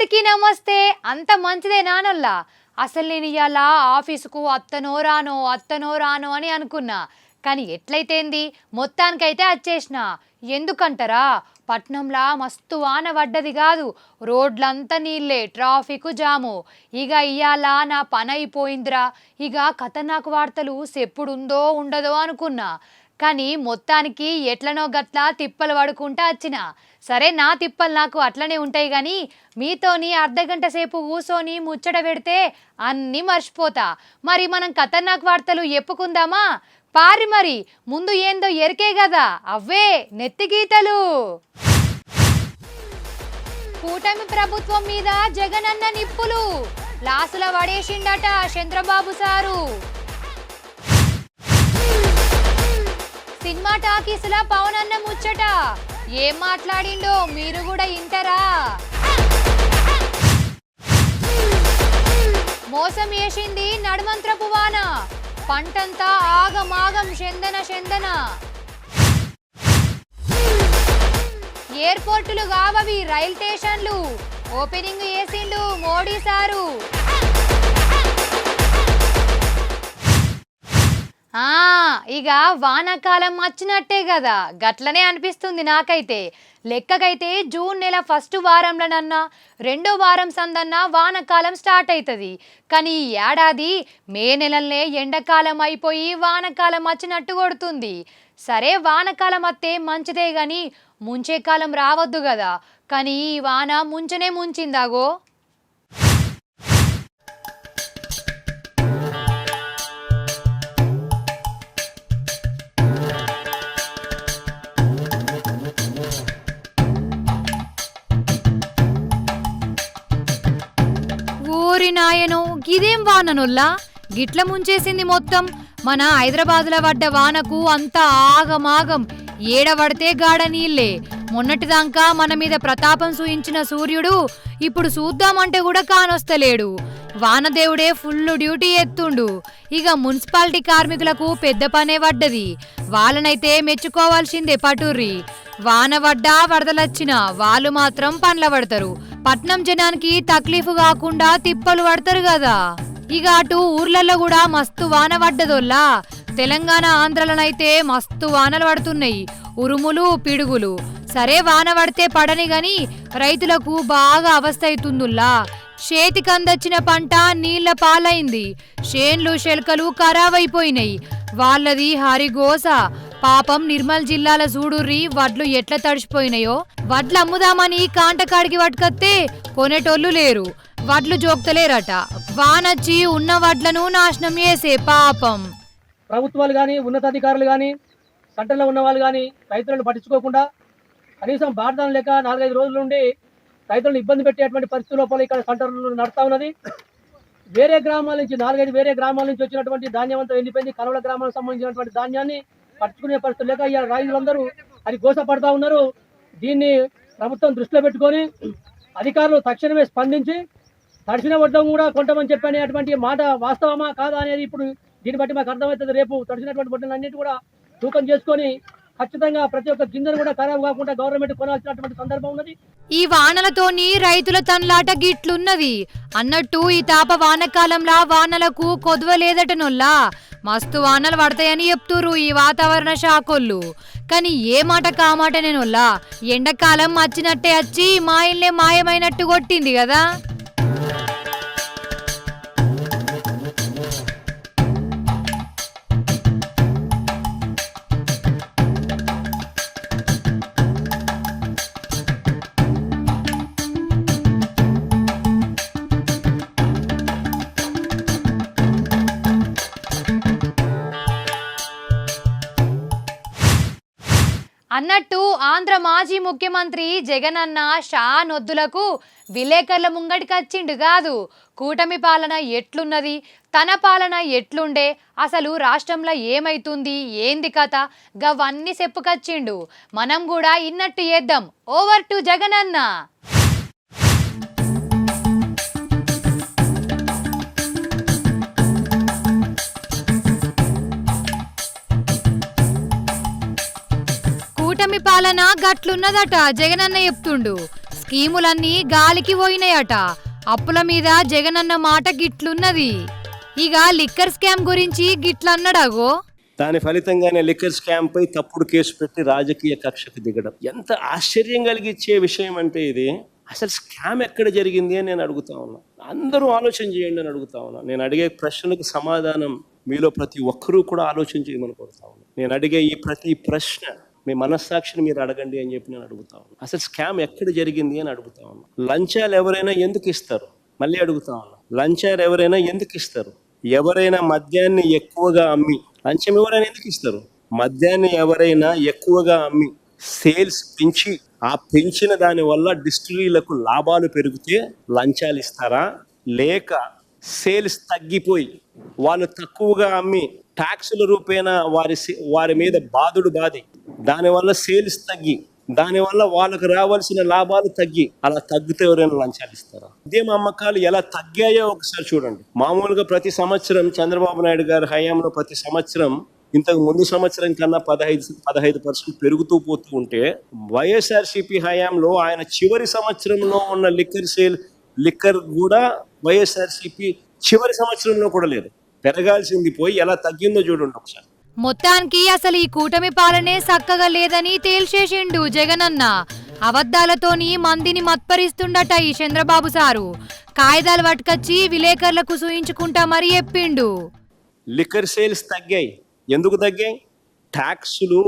అందరికీ నమస్తే. అంత మంచిదే నానల్లా. అసలు నేను ఇవాళ ఆఫీసుకు అత్తనో రానో అని అనుకున్నా. కానీ ఎట్లయితేంది మొత్తానికైతే వచ్చేసిన. ఎందుకంటారా, పట్నంలా మస్తు వాన పడ్డది కాదు, రోడ్లంతా నీళ్ళే, ట్రాఫిక్ జాము. ఇక ఇవాళ నా పని అయిపోయిందిరా. ఇక ఖతర్నాక్ వార్తలు ఎప్పుడుందో ఉండదో అనుకున్నా. కానీ మొత్తానికి ఎట్లనో గట్ల తిప్పలు పడుకుంటా వచ్చిన. సరే, నా తిప్పలు నాకు అట్లనే ఉంటాయి, కానీ మీతోని అర్ధగంట సేపు కూసోని ముచ్చట పెడితే అన్నీ మర్చిపోతా. మరి మనం ఖతర్నాక్ వార్తలు చెప్పుకుందామా? పారి మరి, ముందు ఏందో ఎరికే కదా, అవే నెత్తిగీతలు. కూటమి ప్రభుత్వం మీద జగనన్న నిప్పులు, లాసుల పడేసిండట చంద్రబాబు సారు. సినిమా టాకీసుల పవన్ అన్న ముచ్చట ఏం మాట్లాడిండో మీరు కూడా ఇంటరా? మోసం చేసింది నడుమంత్రపు వాన, పంటంతా ఆగమాగం చందన. ఎయిర్పోర్టులు కావవి రైల్ స్టేషన్లు, ఓపెనింగ్ చేసిండు మోడీ సారు. ఇక వానాకాలం వచ్చినట్టే కదా, గట్లనే అనిపిస్తుంది నాకైతే. లెక్కకైతే జూన్ నెల ఫస్ట్ వారంలోనన్నా రెండో వారం సందన్నా వానకాలం స్టార్ట్ అవుతుంది. కానీ ఈ ఏడాది మే నెలలనే ఎండాకాలం అయిపోయి వానకాలం వచ్చినట్టు కొడుతుంది. సరే, వానకాలం వస్తే మంచిదే కానీ ముంచే కాలం రావద్దు కదా. కానీ ఈ వాన ముంచనే ముంచిందాగో. నాయనో, గిదేం వాననుల్లా గిట్ల ముంచేసింది మొత్తం. మన హైదరాబాద్లో పడ్డ వానకు అంతా ఆగమాగం, ఏడబడితే గాడ నీళ్ళే. మొన్నటిదాకా మన మీద ప్రతాపం చూయించిన సూర్యుడు ఇప్పుడు చూద్దామంటే కూడా కానొస్తలేడు. వానదేవుడే ఫుల్ డ్యూటీ ఎత్తుండు. ఇక మున్సిపాలిటీ కార్మికులకు పెద్ద పనే పడ్డది. వాళ్ళనైతే మెచ్చుకోవాల్సిందే పటూర్రి. వాన పడ్డా వరదలొచ్చినా వాళ్ళు మాత్రం పండ్ల పడతారు. పట్నం జనానికి తక్లీఫ్ కాకుండా తిప్పలు పడతారు కదా. ఇక అటు ఊర్లలో కూడా మస్తు వాన పడ్డదోల్లా. తెలంగాణ ఆంధ్రలనైతే మస్తు వానలు పడుతున్నాయి, ఉరుములు పిడుగులు. సరే, వాన పడితే పడని గాని రైతులకు బాగా అవస్థ అవుతుందిలా. చేతికందొచ్చిన పంట నీళ్ల పాలైంది, చేన్లు శెల్కలు ఖరాబైపోయినాయి. వాళ్ళది హరిగోస. పాపం నిర్మల్ జిల్లాల చూడుర్రి వడ్లు ఎట్లా తడిచిపోయినాయో. వడ్లు అమ్ముదామని కాంటకాడికి పట్టుకత్తే కొనేటోళ్ళు లేరు, వడ్లు జోక్తలేరట. వానొచ్చి ఉన్న వడ్లను నాశనం చేసే పాపం. ప్రభుత్వాలు కానీ ఉన్నతాధికారులు కానీ సెంటర్లో ఉన్న వాళ్ళు కానీ రైతులను పట్టించుకోకుండా కనీసం బాధనం లేక 4-5 రోజుల నుండి రైతులను ఇబ్బంది పెట్టేటువంటి పరిస్థితి లోపల ఇక్కడ సెంటర్లు నడుస్తూ ఉన్నది. వేరే గ్రామాల నుంచి 4-5 గ్రామాల నుంచి వచ్చినటువంటి ధాన్యం అంతా వెళ్ళిపోయింది. కలవల గ్రామాలకు సంబంధించినటువంటి ధాన్యాన్ని పట్టుకునే పరిస్థితి లేక ఇవాళ రైతులందరూ అది గోసపడతా ఉన్నారు. దీన్ని ప్రభుత్వం దృష్టిలో పెట్టుకొని అధికారులు తక్షణమే స్పందించి తడిసిన వడ్డం కూడా కొంటామని చెప్పనేటువంటి మాట వాస్తవమా కాదా అనేది ఇప్పుడు దీన్ని బట్టి మాకు అర్థమవుతుంది. రేపు తడిసినటువంటి వడ్డలన్నింటి కూడా తూకం చేసుకొని ఖచ్చితంగా ప్రతి ఒక్క గింజను కూడా ఖరాబ్ కాకుండా గవర్నమెంట్ కొనాల్సినటువంటి సందర్భం ఉన్నది. ఈ వానలతోని రైతుల తన్లాట గిట్లున్నది. అన్నట్టు ఈ తాప వానకాలంలా వానలకు కొదవలేదటనొల్లా. మస్తు వానలు పడతాయని చెప్తురు ఈ వాతావరణ శాఖోళ్ళు. కానీ ఏ మాట కామాట నేనొల్లా, ఎండాకాలం వచ్చినట్టే వచ్చి మా ఇల్లే మాయమైనట్టు కొట్టింది కదా. అన్నట్టు ఆంధ్ర మాజీ ముఖ్యమంత్రి జగనన్న షా నొద్దులకు విలేకరుల ముంగడికి వచ్చిండు కాదు. కూటమి పాలన ఎట్లున్నది, తన పాలన ఎట్లుండే, అసలు రాష్ట్రంలో ఏమైతుంది, ఏంది కథ, గవన్నీ చెప్పుకొచ్చిండు. మనం కూడా ఇన్నట్టు చేద్దాం. Over to Jagananna. కూటమి పాలన గట్లున్నదట జగనన్న చెప్తుండు. స్కీములన్నీ గాలికి పోయినాయట. అప్పుల మీద జగనన్న మాట గిట్లున్నది. ఇక లిక్కర్ స్కామ్ గురించి గిట్లన్నాడాగో. దాని ఫలితంగానే లిక్కర్ స్కామ్ పై తప్పుడు కేసు పెట్టి రాజకీయ కక్షకు దిగడం ఎంత ఆశ్చర్యం కలిగించే విషయం అంటే ఇది. అసలు స్కామ్ ఎక్కడ జరిగింది అని నేను అడుగుతా ఉన్నా. అందరూ ఆలోచన చేయండి అని అడుగుతా ఉన్నా. నేను అడిగే ప్రశ్నలకు సమాధానం మీలో ప్రతి ఒక్కరూ కూడా ఆలోచన చేయమని కోరుతా ఉన్నా. నేను అడిగే ఈ ప్రతి ప్రశ్న మీ మనస్సాక్షిని మీరు అడగండి అని చెప్పి నేను అడుగుతా ఉన్నా. అసలు స్కామ్ ఎక్కడ జరిగింది అని అడుగుతా ఉన్నా. లంచాలు ఎవరైనా ఎందుకు ఇస్తారు? మళ్ళీ అడుగుతా ఉన్నా. లంచాలు ఎవరైనా ఎందుకు ఇస్తారు? ఎవరైనా మద్యాన్ని ఎక్కువగా అమ్మి, లంచం ఎవరైనా ఎందుకు ఇస్తారు? మద్యాన్ని ఎవరైనా ఎక్కువగా అమ్మి సేల్స్ పెంచి ఆ పెంచిన దాని వల్ల డిస్టిలరీలకు లాభాలు పెరిగితే లంచాలు ఇస్తారా? లేక సేల్స్ తగ్గిపోయి వాళ్ళు తక్కువగా అమ్మి ట్యాక్సుల రూపేణా వారి మీద బాధి దానివల్ల సేల్స్ తగ్గి దానివల్ల వాళ్ళకు రావాల్సిన లాభాలు తగ్గి అలా తగ్గితే ఎవరైనా లంచాలు ఇస్తారా? మద్యం అమ్మకాలు ఎలా తగ్గాయో ఒకసారి చూడండి. మామూలుగా ప్రతి సంవత్సరం చంద్రబాబు నాయుడు గారి హయాంలో ప్రతి సంవత్సరం ఇంతకు ముందు సంవత్సరం కన్నా 15% పెరుగుతూ పోతూ ఉంటే వైఎస్ఆర్సీపీ హయాంలో ఆయన చివరి సంవత్సరంలో ఉన్న లిక్కర్ కూడా వైఎస్ఆర్సీపీ చివరి సంవత్సరంలో కూడా లేదు. పెరగాల్సింది పోయి ఎలా తగ్గిందో చూడండి ఒకసారి. మొత్తానికి అసలు ఈ కూటమి పాలనే చక్కగా లేదని తేల్చేసిండు జగనన్న. అబద్ధాలతోని మందిని మత్పరిస్తుండట ఈ చంద్రబాబు సారు. కాయిదాలు పట్టుకొచ్చి విలేకరులకు చూయించుకుంటా మరీ చెప్పిండు. లిక్కర్ సేల్స్ తగ్గాయి. ఎందుకు తగ్గాయి? ట్యాక్సులు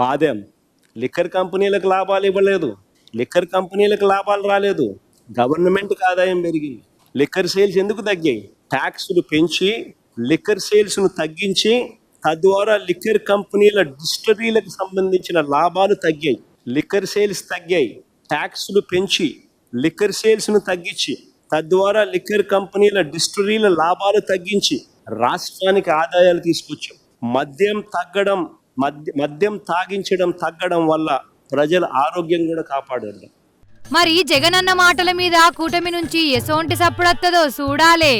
బాధాం. లిక్కర్ కంపెనీలకు లాభాలు ఇవ్వలేదు, లిక్కర్ కంపెనీలకు లాభాలు రాలేదు, గవర్నమెంట్కి ఆదాయం పెరిగింది. లిక్కర్ సేల్స్ ఎందుకు తగ్గాయి? ట్యాక్సులు పెంచి లిక్కర్ సేల్స్ను తగ్గించి తద్వారా లిక్కర్ కంపెనీల డిస్టిలరీలకు సంబంధించిన లాభాలు తగ్గాయి. లిక్కర్ సేల్స్ తగ్గాయి, ట్యాక్సులు పెంచి లిక్కర్ సేల్స్ను తగ్గించి తద్వారా లిక్కర్ కంపెనీల డిస్టిలరీల లాభాలు తగ్గించి రాష్ట్రానికి ఆదాయాలు తీసుకొచ్చాం. మద్యం తాగించడం తగ్గడం వల్ల ప్రజల ఆరోగ్యం కూడా కాపాడారు. మరి జగనన్న మాటల మీద కూటమి నుంచి ఎసోంటి సప్పుడత్తదో చూడాలే.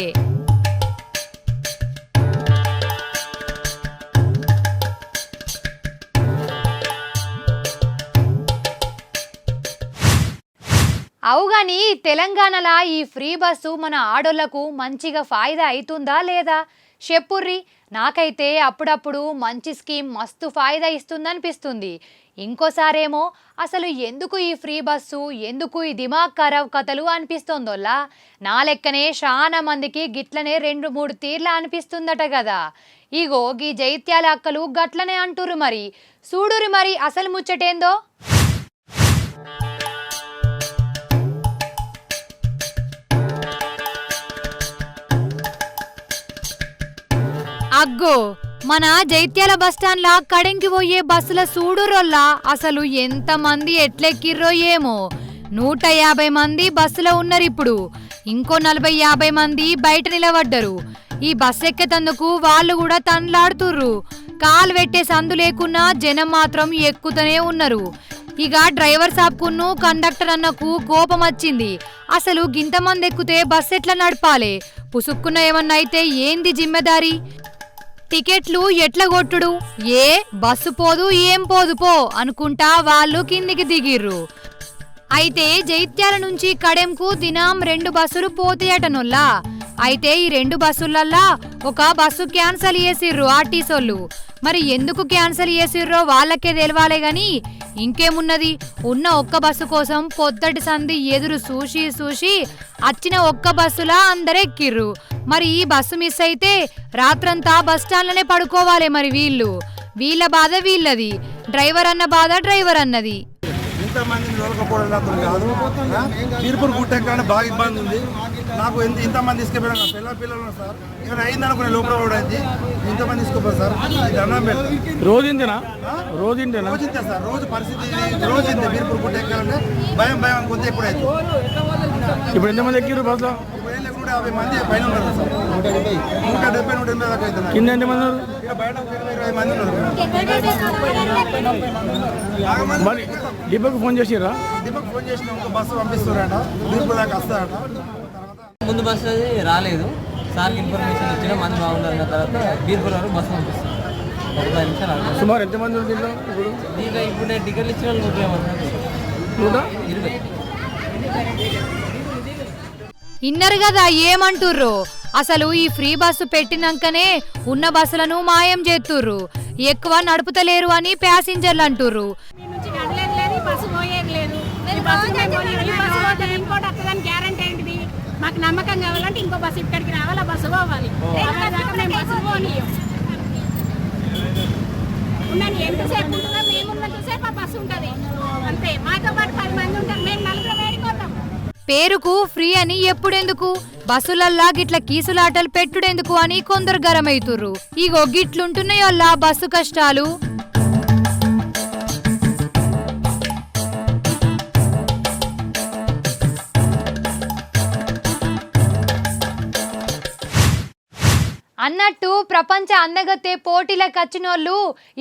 అవుగాని తెలంగాణలో ఈ ఫ్రీ బస్సు మన ఆడోళ్లకు మంచిగా ఫాయిదా అవుతుందా లేదా చెప్పుర్రి. నాకైతే అప్పుడప్పుడు మంచి స్కీమ్ మస్తు ఫాయిదా ఇస్తుందనిపిస్తుంది. ఇంకోసారేమో అసలు ఎందుకు ఈ ఫ్రీ బస్సు, ఎందుకు ఈ దిమాగ్ ఖరాబ్ కథలు అనిపిస్తోందోల్లా. నా లెక్కనే చాలా మందికి గిట్లనే 2-3 తీర్ల అనిపిస్తుందట కదా. ఇగో గీ జైత్యాల అక్కలు గట్లనే అంటురు. మరి చూడురి మరి అసలు ముచ్చటేందో. అగ్గో మన జైత్యాల బస్టాండ్లా కడెంకి పోయే బస్సుల సూడురోల్లా అసలు ఎంతమంది ఎట్లెక్కిర్రో ఏమో. 150 మంది బస్సులో ఉన్నారు ఇప్పుడు. ఇంకో 40-50 మంది బయట నిలబడ్డరు. ఈ బస్సు ఎక్కేతందుకు వాళ్ళు కూడా తన్లాడుతుర్రు. కాలు పెట్టే సందు లేకున్నా జనం మాత్రం ఎక్కుతూనే ఉన్నారు. ఇక డ్రైవర్ సాబ్కును కండక్టర్ అన్నకు కోపం వచ్చింది. అసలు గింతమంది ఎక్కితే బస్సు ఎట్లా నడపాలి? పుసుక్కున్న ఏమన్నా అయితే ఏంది జిమ్మెదారి? టికెట్లు ఎట్లా కొట్టుడు? బస్సు పోదు ఏం పోదు పో అనుకుంటా వాళ్ళు కిందికి దిగిర్రు. అయితే జైత్యాల నుంచి కడెంకు దినం 2 బస్సులు పోతాయటనొల్లా. అయితే ఈ 2 బస్సులల్లా ఒక బస్సు క్యాన్సల్ చేసిర్రు ఆర్టీసోళ్ళు. మరి ఎందుకు క్యాన్సల్ చేసిర్రో వాళ్ళకే తెలవాలే గాని ఇంకేమున్నది. ఉన్న ఒక్క బస్సు కోసం పొద్దటి సంధి ఎదురు చూసి వచ్చిన ఒక్క బస్సులా అందరెక్కిర్రు. మరి ఈ బస్సు మిస్ అయితే రాత్రంతా బస్టాండ్లోనే పడుకోవాలి. మరి వీళ్ళ బాధ వీళ్ళది, డ్రైవర్ అన్న బాధ డ్రైవర్ అన్నది. ఇంతమందిని దొరకపోవడం కాదు. బీర్పూర్ గుట్టెక్కడానికి బాగా ఇబ్బంది ఉంది నాకు. ఇంతమంది తీసుకుపోయినా పిల్లలు సార్ ఏమైనా అయిందనుకునే లోపల కూడా అయింది. ఇంతమంది తీసుకుపోయారు సార్. దండం పెట్టి రోజుంటేనా సార్ రోజు పరిస్థితి రోజుంది. బీర్పూర్ గుట్టెక్కాలంటే భయం కొంత ఎప్పుడైతే. ఇప్పుడు ఎంతమంది ఎక్కిరు బస్సులో? 50 మంది పైన ఉన్నారు సార్. 170-180 దాకా అవుతున్నారు. కింద ఎంతమంది ఉన్నారు? బయట 20 మంది ఉన్నారు. మరి డిపోకి ఫోన్ చేసిరా? డిపోకి ఫోన్ చేసిన ఒక బస్సు పంపిస్తున్నారట, బీర్పూర్ దాకా వస్తారట. ముందు బస్సు అది రాలేదు సార్కి ఇన్ఫర్మేషన్ వచ్చినా మంది బాగుండాలన్న తర్వాత బీర్పూర్ వరకు బస్సు పంపిస్తారు. 10 నిమిషాలు. సుమారు ఎంతమంది ఉంది దీంట్లో? దీంట్లో ఇప్పుడు నేను టికెట్లు ఇచ్చిన వాళ్ళు 120. ఇన్నరు కదా ఏమంటుర్రు. అసలు ఈ ఫ్రీ బస్సు పెట్టినాకనే ఉన్న బస్సులను మాయం చేస్తుర్రు, ఎక్కువ నడుపుతలేరు అని ప్యాసింజర్లు అంటుర్రు. మాకు నమ్మకం కావాలంటే ఇంకో బస్సు ఇక్కడికి రావాలి, బస్సు పోవాలి. ఎంతసేపు ఉంటుందో మేమున్నంతసేపు ఆ బస్సు ఉంటుంది అంతే. మాతో పాటు 10 మంది ఉంటారు, మేము 4 వేడిపోతాం. పేరుకు ఫ్రీ అని ఎప్పుడెందుకు, బస్సులల్లా గిట్ల కీసులాటలు పెట్టుడెందుకు అని కొందరు గరమైతుర్రు. ఇగో గిట్లుంటున్నాయోల్లా బస్సు కష్టాలు. అన్నట్టు ప్రపంచ అందగత్తె పోటీలకు వచ్చినోళ్ళు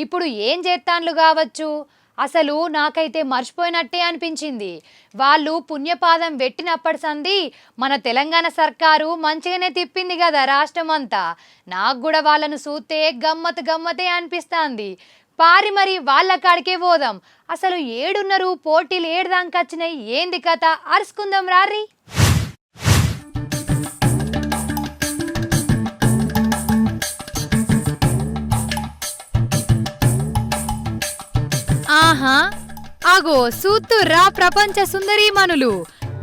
ఇప్పుడు ఏం చేస్తాన్లు కావచ్చు. అసలు నాకైతే మర్చిపోయినట్టే అనిపించింది. వాళ్ళు పుణ్యపాదం పెట్టినప్పటి సంది మన తెలంగాణ సర్కారు మంచిగానే తిప్పింది కదా రాష్ట్రం అంతా. నాకు కూడా వాళ్ళను చూస్తే గమ్మతే అనిపిస్తుంది. పారి మరి వాళ్ళ కాడికే పోదాం. అసలు ఏడున్నారు, పోటీలు ఏడుదాకా వచ్చినాయి, ఏంది కథ అరుచుకుందాం రారి. ఆహా, అగో సూత్తుర్రా ప్రపంచ సుందరీమణులు.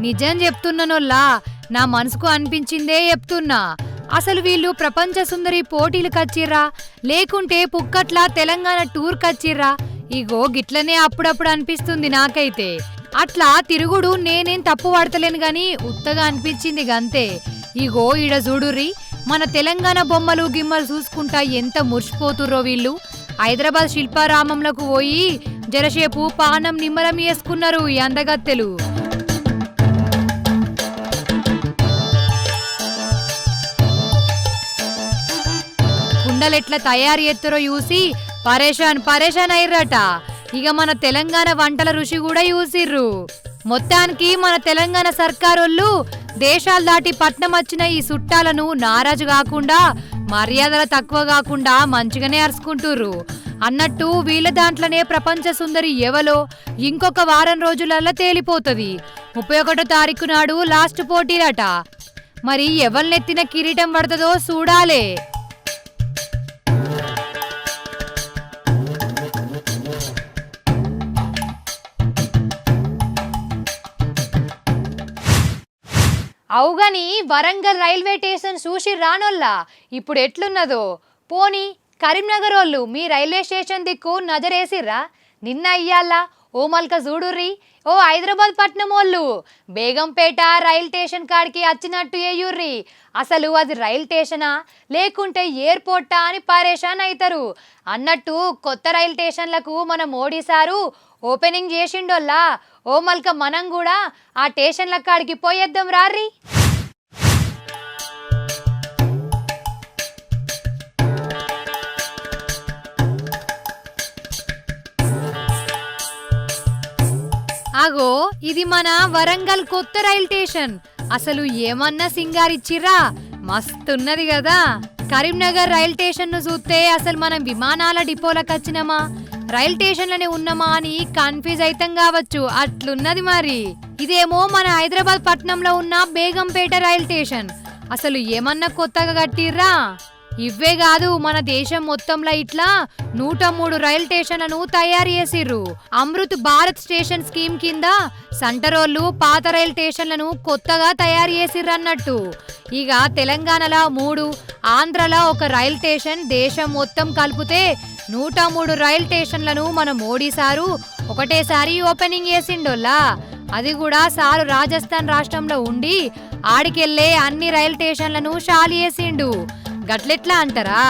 నిజం చెప్తున్నానోల్లా, నా మనసుకు అనిపించిందే చెప్తున్నా. అసలు వీళ్ళు ప్రపంచ సుందరి పోటీలు కచ్చిర్రా, లేకుంటే పుక్కట్లా తెలంగాణ టూర్ కచ్చిర్రా? ఇగో గిట్లనే అప్పుడప్పుడు అనిపిస్తుంది నాకైతే. అట్లా తిరుగుడు నేనేం తప్పు పడతలేను గాని ఉత్తగా అనిపించింది గంతే. ఇగో ఈడ చూడుర్రి, మన తెలంగాణ బొమ్మలు గిమ్మలు చూసుకుంటా ఎంత మురిసిపోతుర్రో వీళ్ళు. హైదరాబాద్ శిల్పారామంలోకి పోయి జరసేపు పానం నిమ్మలం వేసుకున్నారు ఈ అందగత్తెలు. కుండలెట్లా తయారు ఎత్తురో చూసి పరేషాన్ అయ్యరట. ఇక మన తెలంగాణ వంటల రుచి కూడా చూసిర్రు. మొత్తానికి మన తెలంగాణ సర్కారోళ్ళు దేశాలు దాటి పట్నం వచ్చిన ఈ చుట్టాలను నారాజు కాకుండా, మర్యాదల తక్కువ కాకుండా మంచిగానే అరుచుకుంటుర్రు. అన్నట్టు వీళ్ళ దాంట్లోనే ప్రపంచ సుందరి ఎవలో ఇంకొక వారం రోజులలో తేలిపోతుంది. 31వ తారీఖు నాడు లాస్ట్ పోటీలట. మరి ఎవరినెత్తిన కిరీటం పడుతుందో చూడాలే. అవుగాని వరంగల్ రైల్వే స్టేషన్ చూసి రానోల్లా ఇప్పుడు ఎట్లున్నదో. పోనీ కరీంనగర్ వాళ్ళు మీ రైల్వే స్టేషన్ దిక్కు నజరేసిర్రా? నిన్న ఇయ్యాల ఓ మల్క చూడుర్రి. ఓ హైదరాబాద్ పట్నం వాళ్ళు బేగంపేట రైల్ స్టేషన్ కాడికి వచ్చినట్టు ఏయుర్రి. అసలు అది రైల్ స్టేషనా లేకుంటే ఎయిర్పోర్టా అని పరేషాన్ అవుతారు. అన్నట్టు కొత్త రైల్ స్టేషన్లకు మన మోడీ సారు ఓపెనింగ్ చేసిండోల్లా. ఓ మల్క మనం కూడా ఆ స్టేషన్ల కాడికి పోయేద్దాం రారి. అగో ఇది మన వరంగల్ కొత్త రైల్ స్టేషన్. అసలు ఏమన్నా సింగారిచ్చిరా, మస్తున్నది కదా. కరీంనగర్ రైల్ స్టేషన్ ను చూస్తే అసలు మనం విమానాల డిపోలకు వచ్చినామా రైల్ స్టేషన్లనే ఉన్నామా అని కన్ఫ్యూజ్ అయితం కావచ్చు, అట్లున్నది మరి. ఇదేమో మన హైదరాబాద్ పట్నంలో ఉన్న బేగంపేట రైల్ స్టేషన్. అసలు ఏమన్నా కొత్తగా కట్టిర్రా? ఇవ్వే కాదు, మన దేశం మొత్తంలో ఇట్లా 103 రైల్ స్టేషన్లను తయారు చేసిర్రు. అమృత్ భారత్ స్టేషన్ స్కీమ్ కింద సంటరోళ్ళు పాత రైల్ స్టేషన్లను కొత్తగా తయారు చేసిర్రు అన్నట్టు. ఇక తెలంగాణలో 3, ఆంధ్రలో 1 రైల్ స్టేషన్, దేశం మొత్తం కలిపితే 103 రైల్ స్టేషన్లను మన మోడీ సారు ఒకటేసారి ఓపెనింగ్ చేసిండోల్లా. అది కూడా సారు రాజస్థాన్ రాష్ట్రంలో ఉండి ఆడికెళ్లే అన్ని రైల్ స్టేషన్లను షాలి చేసిండు. గట్లెట్లా అంటారా?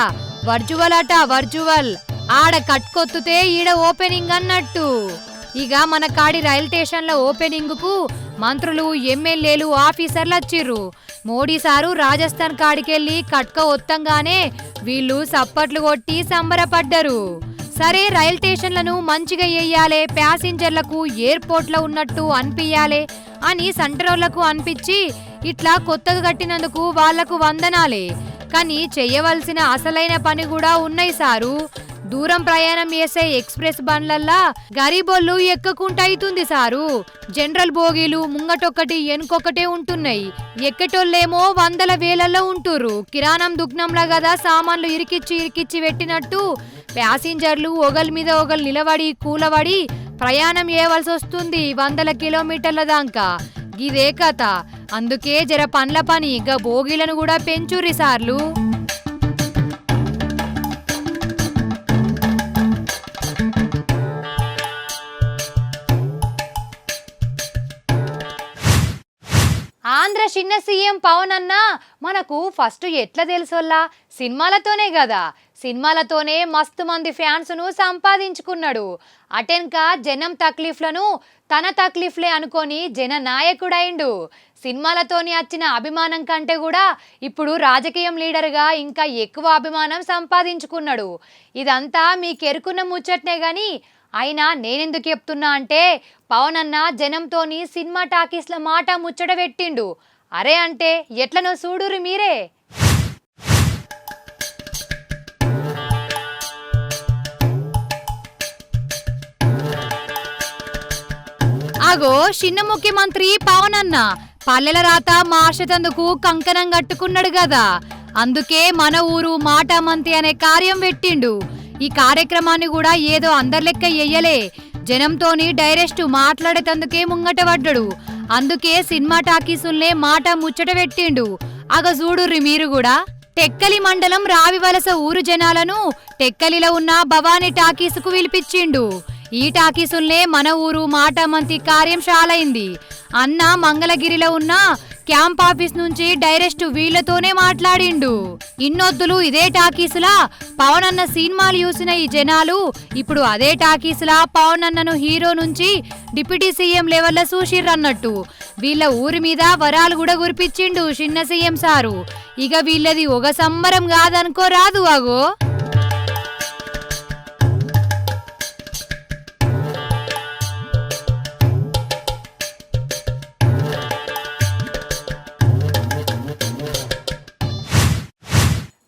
వర్చువల్ అట, వర్చువల్. ఆడ కట్కొత్తుతే ఈడ ఓపెనింగ్ అన్నట్టు. ఇక మన కాడి రైల్ స్టేషన్ల ఓపెనింగ్ కు మంత్రులు, ఎమ్మెల్యేలు, ఆఫీసర్లు వచ్చిర్రు. మోడీ సారు రాజస్థాన్ కాడికెళ్ళి కట్క ఒత్తంగానే వీళ్ళు సప్పట్లు కొట్టి సంబరపడ్డరు. సరే రైల్ స్టేషన్లను మంచిగా వేయాలే, ప్యాసింజర్లకు ఎయిర్పోర్ట్లో ఉన్నట్టు అనిపించాలే అని సంటరోళ్లకు అనిపించి ఇట్లా కొత్తగా కట్టినందుకు వాళ్లకు వందనాలే. కానీ చెయ్యవలసిన అసలైన పని కూడా ఉన్నాయి సారు. దూరం ప్రయాణం చేసే ఎక్స్ప్రెస్ బండ్లల్లా గరీబోళ్ళు ఎక్కకుంట అవుతుంది సారు. జనరల్ బోగీలు ముంగటొక్కటి వెనుకొక్కటే ఉంటున్నాయి. ఎక్కటోళ్ళేమో వందల వేలల్లో ఉంటుర్రు. కిరాణం దుగ్నంలా కదా సామాన్లు ఇరికిచ్చి పెట్టినట్టు ప్యాసింజర్లు ఒకరి మీద ఒకరు నిలబడి కూలబడి ప్రయాణం చేయవలసి వస్తుంది 100 కిలోమీటర్ల దాకా. గిదే కథ. అందుకే జర పండ్ల పని గా బోగీలను కూడా పెంచుర్రి సార్లు. ఆంధ్ర చిన్న సీఎం పవన్ అన్న మనకు ఫస్ట్ ఎట్లా తెలుసోల్లా? సినిమాలతోనే కదా. సినిమాలతోనే మస్తు మంది ఫ్యాన్స్ను సంపాదించుకున్నాడు. అటెన్క జనం తక్లీఫ్లను తన తక్లీఫ్లే అనుకొని జన నాయకుడైండు. సినిమాలతోని వచ్చిన అభిమానం కంటే కూడా ఇప్పుడు రాజకీయం లీడర్గా ఇంకా ఎక్కువ అభిమానం సంపాదించుకున్నాడు. ఇదంతా మీకెరుకున్న ముచ్చట్నే గాని అయినా నేనెందుకు చెప్తున్నా అంటే పవన్ అన్న జనంతోని సినిమా టాకీస్ల మాట ముచ్చట పెట్టిండు. అరే అంటే ఎట్లనో చూడురు మీరే. అగో చిన్న ముఖ్యమంత్రి పవన్ అన్న పల్లెల రాత మార్చేతందుకు కంకణం కట్టుకున్నాడు కదా. అందుకే మన ఊరు మాటామంతి అనే కార్యం పెట్టిండు. ఈ కార్యక్రమాన్ని కూడా ఏదో అందరి లెక్క చెయ్యలే, జనంతోని డైరెక్ట్ మాట్లాడేటందుకే ముంగట పడ్డాడు. అందుకే సినిమా టాకీసుల్నే మాట ముచ్చట పెట్టిండు. అగ చూడుర్రి మీరు కూడా. టెక్కలి మండలం రావివలస ఊరు జనాలను టెక్కలిలో ఉన్న భవానీ టాకీసుకు పిలిపించిండు. ఈ టాకీసుల్నే మన ఊరు మాటామంతి కార్యం షాలైంది. అన్న మంగళగిరిలో ఉన్న క్యాంప్ ఆఫీస్ నుంచి డైరెక్ట్ వీళ్లతోనే మాట్లాడిండు. ఇన్నొద్దులు ఇదే టాకీసులా పవన్ అన్న సినిమాలు చూసిన ఈ జనాలు ఇప్పుడు అదే టాకీసులా పవన్ అన్నను హీరో నుంచి డిప్యూటీ సీఎం లెవెల్లో చూసిర్రన్నట్టు. వీళ్ళ ఊరి మీద వరాలు కూడా కురిపించిండు చిన్న సీఎం సారు. ఇక వీళ్ళది ఒక సంబరం కాదనుకో రాదు. అగో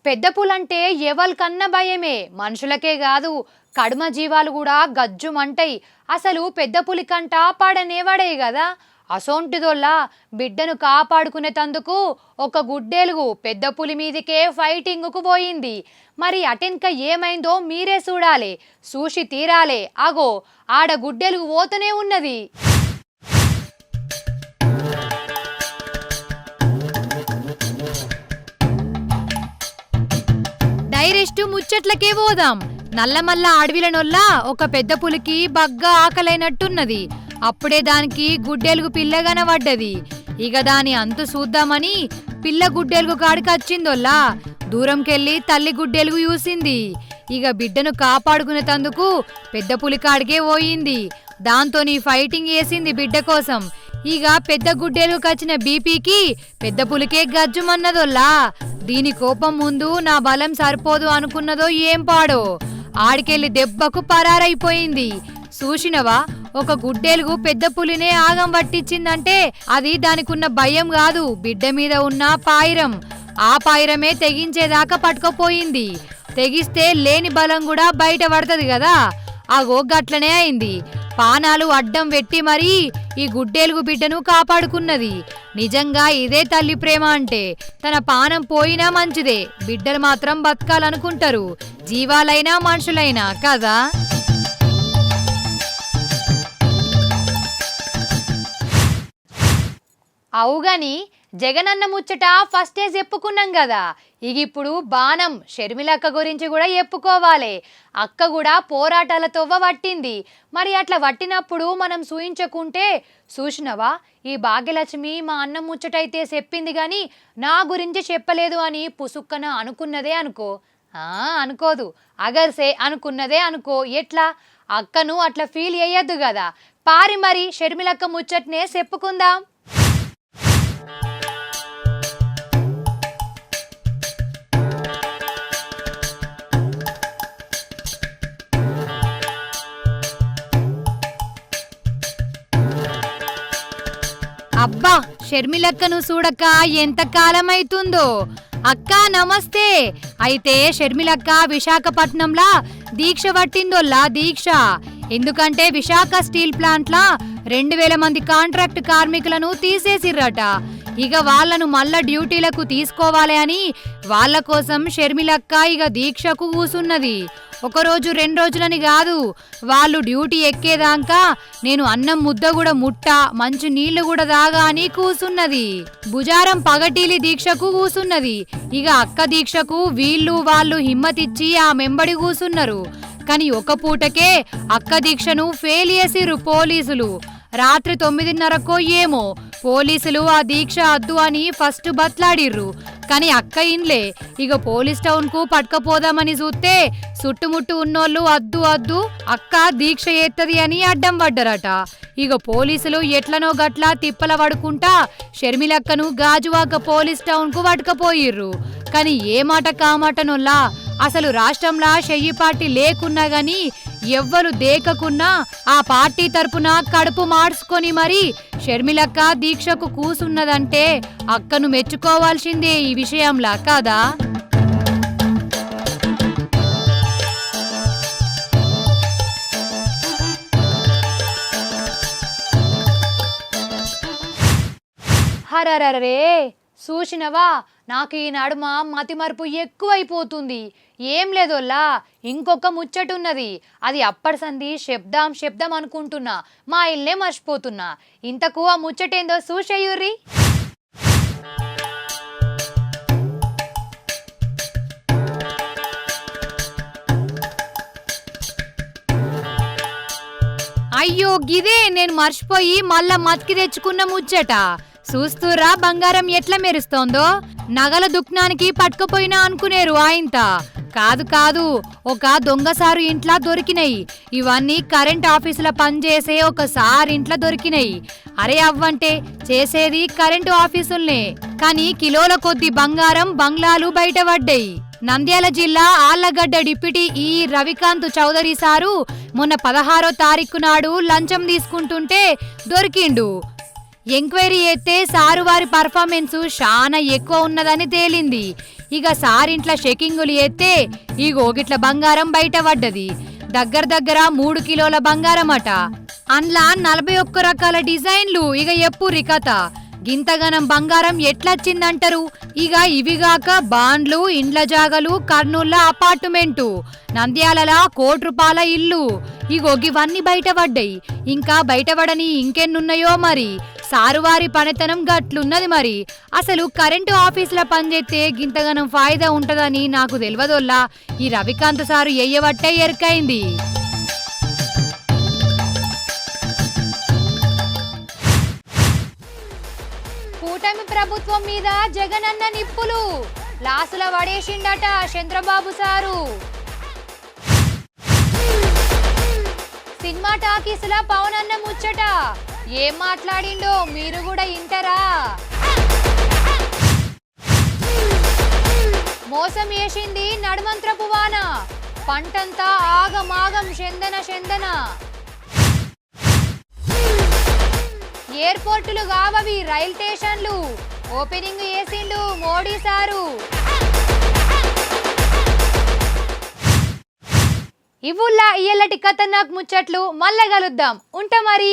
పెద్ద పులంటే ఎవరికన్నా భయమే, మనుషులకే కాదు కడుమ జీవాలు కూడా గజ్జుమంటాయి. అసలు పెద్ద పులి కంట పాడనేవాడే కదా. అసోంటిదోల్లా బిడ్డను కాపాడుకునేతందుకు ఒక గుడ్డేలుగు పెద్ద పులి మీదికే ఫైటింగుకు పోయింది. మరి అటెన్క ఏమైందో మీరే చూడాలి, చూసి తీరాలే. అగో ఆడ గుడ్డెలుగు పోతూనే ఉన్నది. డైరెక్ట్ ముచ్చట్లకే పోదాం. నల్లమల్ల అడవిలనొల్లా ఒక పెద్ద పులికి బగ్గా ఆకలైనట్టున్నది. అప్పుడే దానికి గుడ్డెలుగు పిల్లగాన పడ్డది. ఇక దాని అంతు చూద్దామని పిల్ల గుడ్డెలుగు కాడికి వచ్చిందోల్లా. దూరంకెళ్ళి తల్లి గుడ్డెలుగు చూసింది. ఇక బిడ్డను కాపాడుకునేతందుకు పెద్ద పులి కాడికే పోయింది. దాంతోని ఫైటింగ్ చేసింది బిడ్డ కోసం. ఇక పెద్ద గుడ్డెలుగు కచ్చిన బీపీకి పెద్ద పులికే గజ్జుమన్నదోల్లా. దీని కోపం ముందు నా బలం సరిపోదు అనుకున్నదో ఏం పాడో, ఆడికెళ్ళి దెబ్బకు పరారైపోయింది. చూసినవా, ఒక గుడ్డేలుగు పెద్ద పులినే ఆగం పట్టించిందంటే అది దానికున్న భయం కాదు, బిడ్డ మీద ఉన్న పాయిరం. ఆ పాయిరమే తెగించేదాకా పట్టుకుపోయింది. తెగిస్తే లేని బలం కూడా బయట పడుతుంది కదా. అగో గట్లనే అయింది. పానాలు అడ్డం పెట్టి మరీ ఈ గుడ్డేలుగు బిడ్డను కాపాడుకున్నది. నిజంగా ఇదే తల్లి ప్రేమ అంటే. తన పానం పోయినా మంచిదే, బిడ్డలు మాత్రం బతకాలనుకుంటారు, జీవాలైనా మనుషులైనా కదా. అవుగాని జగనన్న ముచ్చట ఫస్టే చెప్పుకున్నాం కదా. ఇక ఇప్పుడు బాణం షర్మిలక్క గురించి కూడా చెప్పుకోవాలి. అక్క కూడా పోరాటాలతో పట్టింది. మరి అట్లా పట్టినప్పుడు మనం సూయించకుంటే, చూసినవా ఈ భాగ్యలక్ష్మి మా అన్న ముచ్చటైతే చెప్పింది గాని నా గురించి చెప్పలేదు అని పుసుక్కన అనుకున్నదే అనుకో. అనుకోదు, అగర్సే అనుకున్నదే అనుకో. ఎట్లా అక్కను అట్లా ఫీల్ అయ్యద్దు కదా. పారి మరి షర్మిలక్క ముచ్చట్నే చెప్పుకుందాం. అబ్బా షర్మిలక్కను చూడక ఎంత కాలమైతుందో. అక్క నమస్తే. అయితే షర్మిలక్క విశాఖపట్నంలా దీక్ష పట్టిందోల్లా దీక్ష. ఎందుకంటే విశాఖ స్టీల్ ప్లాంట్లా 2000 మంది కాంట్రాక్ట్ కార్మికులను తీసేసిర్రట. ఇక వాళ్లను మళ్ళా డ్యూటీలకు తీసుకోవాలి అని వాళ్ళ కోసం షర్మిలక్క ఇక దీక్షకు కూసున్నది. 1 రోజు 2 రోజులని కాదు, వాళ్ళు డ్యూటీ ఎక్కేదాకా నేను అన్నం ముద్ద కూడా ముట్ట, మంచి నీళ్లు కూడా దాగా అని కూసున్నది. బుజారం పగటీలి దీక్షకు కూసున్నది. ఇక అక్క దీక్షకు వాళ్ళు హిమ్మతిచ్చి ఆ మెంబడి కూసున్నారు. కానీ ఒక పూటకే అక్క దీక్షను ఫెయిల్ చేసిర్రు పోలీసులు. రాత్రి 9:30కో ఏమో పోలీసులు ఆ దీక్ష అద్దు అని ఫస్ట్ బట్లాడిర్రు. కానీ అక్క ఇన్లే. ఇక పోలీస్ టౌన్ కు పట్టుకపోదామని చూస్తే చుట్టుముట్టు ఉన్నోళ్ళు అద్దు అద్దు అక్క దీక్ష ఎత్తది అని అడ్డం పడ్డరట. ఇక పోలీసులు ఎట్లనో గట్లా తిప్పల పడుకుంటా షర్మిలక్కను గాజువాక పోలీస్ టౌన్ కు పట్టుకపోయిర్రు. కానీ ఏ మాట కామాటనోల్లా అసలు రాష్ట్రంలో షెయ్యి పార్టీ లేకున్నా గాని ఎవ్వరు దేకకున్నా ఆ పార్టీ తరపున కడుపు మార్చుకొని మరి షర్మిలక్క దీక్షకు కూసున్నదంటే అక్కను మెచ్చుకోవాల్సిందే ఈ విషయంలా కాదా? హరరరే చూసినవా, నాకు ఈ నడుమ మతిమరుపు ఎక్కువైపోతుంది. ఏం లేదోల్లా, ఇంకొక ముచ్చటున్నది. అది అప్పటి సంది శబ్దం అనుకుంటున్నా, మా ఇల్లే మర్చిపోతున్నా. ఇంతకు ఆ ముచ్చటేందో చూసేయుర్రి. అయ్యో గిదే నేను మర్చిపోయి మళ్ళా మతికి తెచ్చుకున్న ముచ్చట. చూస్తూరా బంగారం ఎట్లా మెరుస్తోందో. నగల దుకాణానికి పట్టుకుపోయినా అనుకునేరు ఆయంత. కాదు, ఒక దొంగసారు ఇంట్లో దొరికినాయి. ఇవన్నీ కరెంట్ ఆఫీసులో పనిచేసే ఒక సార్ ఇంట్లో దొరికినాయి. అరే అవ్వంటే చేసేది కరెంటు ఆఫీసుల్నే, కానీ కిలోల కొద్ది బంగారం బంగ్లాలు బయటపడ్డాయి. నంద్యాల జిల్లా ఆళ్లగడ్డ డిప్యూటీ ఈ రవికాంత్ చౌదరి సారు మొన్న 16వ తారీఖు నాడు లంచం తీసుకుంటుంటే దొరికిండు. ఎంక్వైరీ చేస్తే సారు వారి పర్ఫార్మెన్స్ చాలా ఎక్కువ ఉన్నదని తేలింది. ఇక సారింట్ల చెకింగులు చేస్తే ఇగో గిట్ల బంగారం బయటపడ్డది. దగ్గర 3 కిలోల బంగారం అట. అందులో 41 రకాల డిజైన్లు. ఇక ఎప్పురి కథ గింతగనం బంగారం ఎట్లొచ్చిందంటారు? ఇక ఇవిగాక బాండ్లు, ఇండ్ల జాగలు, కర్నూల్లో అపార్ట్మెంటు, నంద్యాల ₹1,00,00,000 ఇల్లు. ఇగో ఇవన్నీ బయటపడ్డాయి. ఇంకా బయటపడని ఇంకెన్నున్నాయో మరి. సారువారి పనితనం గట్లున్నది మరి. అసలు కరెంటు ఆఫీసుల పనిచేస్తే గింతగనం ఫాయిదా ఉంటదని నాకు తెలియదోల్లా. ఈ రవికాంత్ సారు ఎయ్యబట్టే ఎరుకైంది. కూటమి ప్రభుత్వం మీద జగనన్న నిప్పులు లాసుల వడేసిండట చంద్రబాబు సారు. సినిమా టాకీసుల పవన్ అన్న ముచ్చట ఏం మాట్లాడిండో మీరు కూడా ఇంటరా? మోసం చేసింది నడుమంత్రపు వాన, పంటంతా ఆగమాగం చందన. ఎయిర్పోర్టులు కావవి రైల్ స్టేషన్లు, ఓపెనింగ్ చేసిండు మోడీ సారు. ఇవుల్లా ఇయ్యలటి ఖతర్నాక్ ముచ్చట్లు. మళ్ళా కలుద్దాం. ఉంటా మరి.